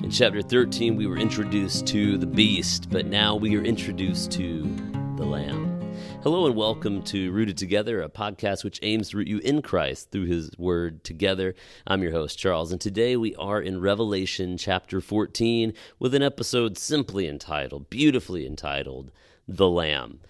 In chapter 13, we were introduced to the beast, but now we are introduced to the Lamb. Hello and welcome to Rooted Together, a podcast which aims to root you in Christ through His Word together. I'm your host, Charles, and today we are in Revelation chapter 14 with an episode simply entitled, beautifully entitled, The Lamb.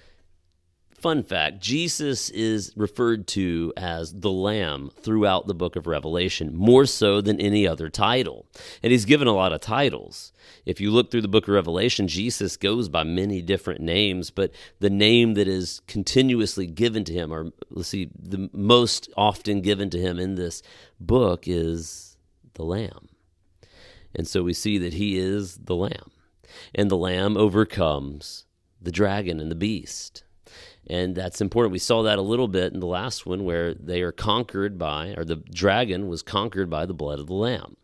Fun fact, Jesus is referred to as the Lamb throughout the book of Revelation, more so than any other title. And he's given a lot of titles. If you look through the book of Revelation, Jesus goes by many different names, but the name that is continuously given to him, or the most often given to him in this book is the Lamb. And so we see that he is the Lamb. And the Lamb overcomes the dragon and the beast. And that's important. We saw that a little bit in the last one where they are conquered by, or the dragon was conquered by the blood of the Lamb.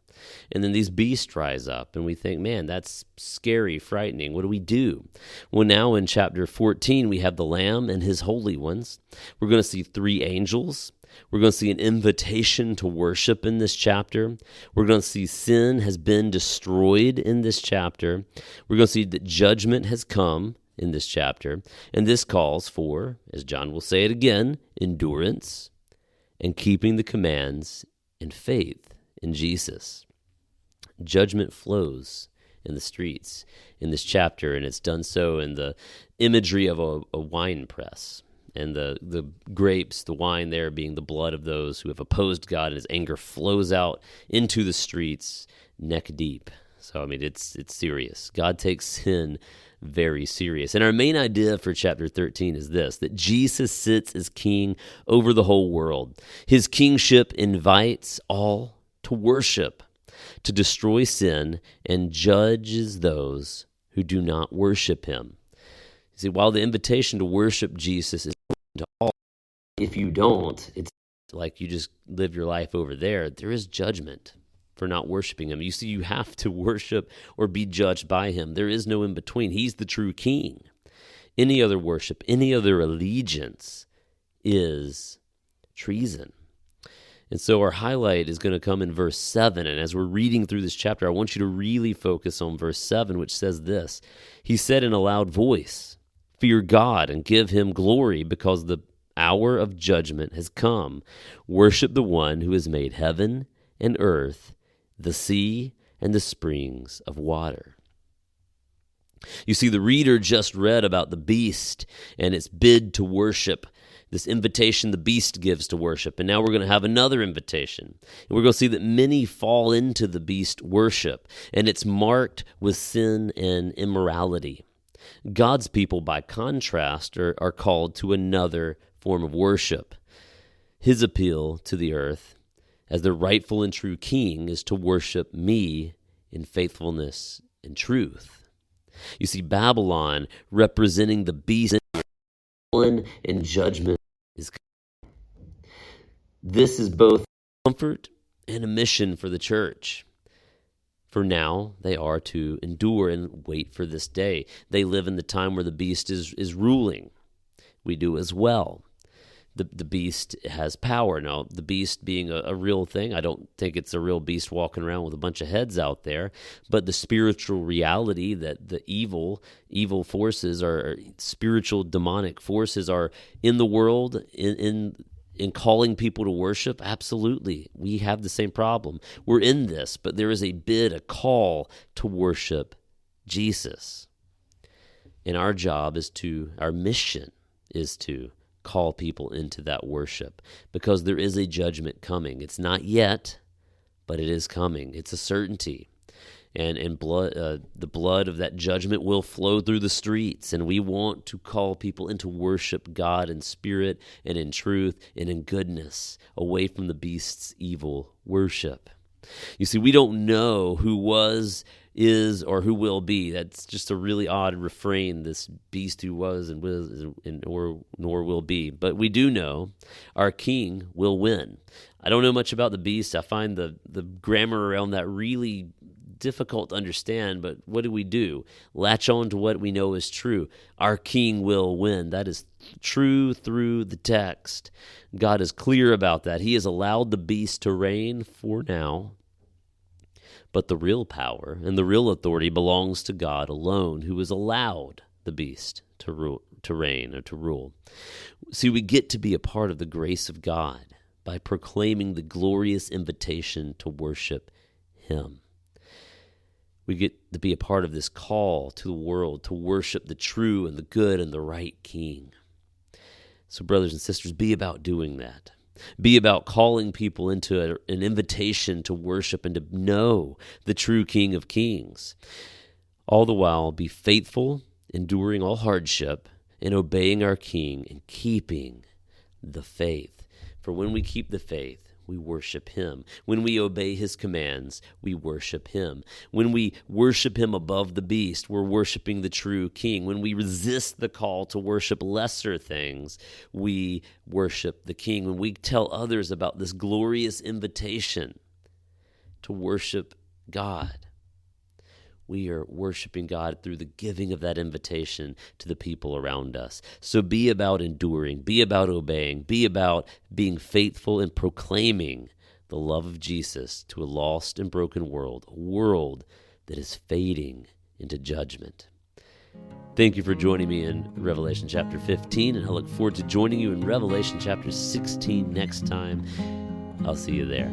And then these beasts rise up, and we think, man, that's scary, frightening. What do we do? Well, now in chapter 14, we have the Lamb and his holy ones. We're going to see 3 angels. We're going to see an invitation to worship in this chapter. We're going to see sin has been destroyed in this chapter. We're going to see that judgment has come in this chapter, and this calls for, as John will say it again, endurance and keeping the commands in faith in Jesus. Judgment flows in the streets in this chapter, and it's done so in the imagery of a wine press, and the grapes, the wine there being the blood of those who have opposed God, and his anger flows out into the streets neck deep. So, I mean, it's serious. God takes sin very serious. And our main idea for chapter 13 is this, that Jesus sits as king over the whole world. His kingship invites all to worship, to destroy sin, and judges those who do not worship him. You see, while the invitation to worship Jesus is open to all, if you don't, it's like you just live your life over there. There is judgment for not worshiping him. You see, you have to worship or be judged by him. There is no in between. He's the true king. Any other worship, any other allegiance is treason. And so our highlight is going to come in verse 7. And as we're reading through this chapter, I want you to really focus on verse 7, which says this. He said in a loud voice, "Fear God and give him glory, because the hour of judgment has come. Worship the one who has made heaven and earth, the sea, and the springs of water." You see, the reader just read about the beast and its bid to worship, this invitation the beast gives to worship. And now we're going to have another invitation. And we're going to see that many fall into the beast worship, and it's marked with sin and immorality. God's people, by contrast, are called to another form of worship. His appeal to the earth as the rightful and true king is to worship me in faithfulness and truth. You see, Babylon, representing the beast and judgment, is coming. This is both comfort and a mission for the church. For now, they are to endure and wait for this day. They live in the time where the beast is ruling. We do as well. The beast has power. Now, the beast being a real thing, I don't think it's a real beast walking around with a bunch of heads out there, but the spiritual reality that the evil forces, or spiritual demonic forces, are in the world, in calling people to worship, absolutely. We have the same problem. We're in this, but there is a call to worship Jesus. And our mission is to call people into that worship, because there is a judgment coming. It's not yet, but it is coming. It's a certainty. And the blood of that judgment will flow through the streets, and we want to call people into worship God in spirit and in truth and in goodness, away from the beast's evil worship. You see, we don't know who was, is, or who will be. That's just a really odd refrain, this beast who was and nor will be. But we do know our king will win. I don't know much about the beast. I find the grammar around that really difficult to understand, but what do? Latch on to what we know is true. Our king will win. That is true through the text. God is clear about that. He has allowed the beast to reign for now, But the real power and the real authority belongs to God alone, who has allowed the beast to reign or to rule. See, we get to be a part of the grace of God by proclaiming the glorious invitation to worship Him. We get to be a part of this call to the world to worship the true and the good and the right King. So brothers and sisters, be about doing that. Be about calling people into an invitation to worship and to know the true King of Kings. All the while, be faithful, enduring all hardship, and obeying our King and keeping the faith. For when we keep the faith, we worship Him. When we obey His commands, we worship Him. When we worship Him above the beast, we're worshiping the true King. When we resist the call to worship lesser things, we worship the King. When we tell others about this glorious invitation to worship God, we are worshiping God through the giving of that invitation to the people around us. So be about enduring, be about obeying, be about being faithful and proclaiming the love of Jesus to a lost and broken world, a world that is fading into judgment. Thank you for joining me in Revelation chapter 15, and I look forward to joining you in Revelation chapter 16 next time. I'll see you there.